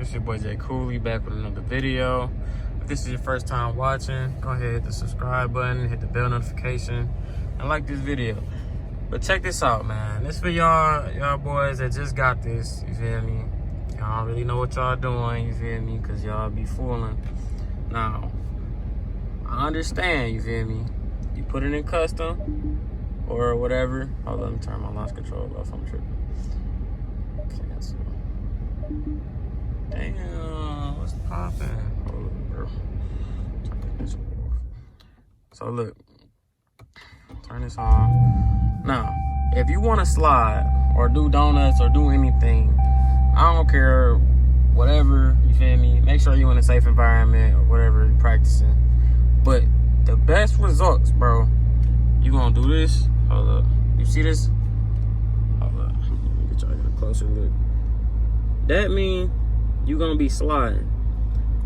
It's your boy j.koolii back with another video. If this is your first time watching, go ahead, hit the subscribe button, hit the bell notification, and like this video. But check this out, man. This for y'all boys that just got this, you feel me? Y'all don't really know what y'all doing, you feel me? Because y'all be fooling. Now, I understand, you feel me? You put it in custom or whatever. Hold on, let me turn my launch control off. I'm tripping. Cancel. Damn, what's poppin'? Hold up, bro. Turn this off. So look, turn this on. Now, if you want to slide or do donuts or do anything, I don't care, whatever, you feel me? Make sure you're in a safe environment or whatever you're practicing. But the best results, bro, you gonna do this. Hold up. You see this? Hold up. Get y'all get a closer look. That means you're gonna be sliding.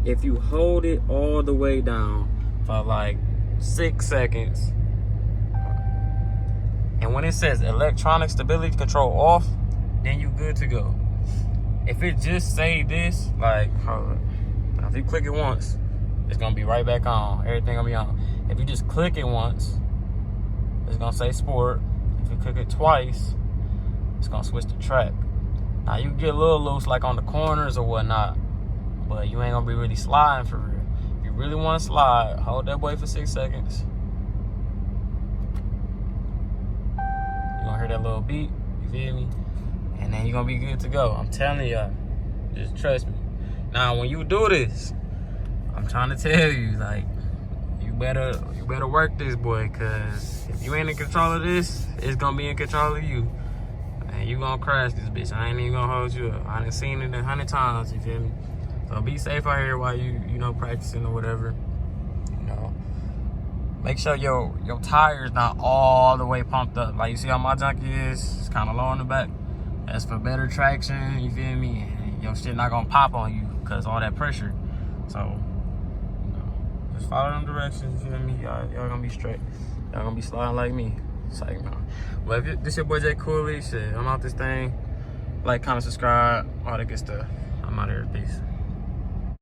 If you hold it all the way down for like 6 seconds, and when it says electronic stability control off, then you good to go. If it just say this, like, hold up. Now if you click it once, it's gonna be right back on. Everything gonna be on. If you just click it once, it's gonna say sport. If you click it twice, it's gonna switch to track. Now you get a little loose like on the corners or whatnot, but you ain't gonna be really sliding for real. If you really wanna slide, hold that boy for 6 seconds. You gonna hear that little beat, you feel me? And then you're gonna be good to go. I'm telling y'all, just trust me. Now when you do this, I'm trying to tell you, like, you better work this, boy, cause if you ain't in control of this, it's gonna be in control of you. And you gonna crash this bitch. I ain't even gonna hold you up. I done seen it 100 times, you feel me? So be safe out here while you know, practicing or whatever. You know, make sure your tire's not all the way pumped up. Like, you see how my junkie is? It's kind of low in the back. That's for better traction, you feel me? And your shit not gonna pop on you because all that pressure. So, just follow them directions, you feel me? Y'all gonna be straight. Y'all gonna be sliding like me. It's like, no. But if this your boy j.koolii, shit, I'm out this thing. Like, comment, subscribe, all that good stuff. I'm out here. Peace.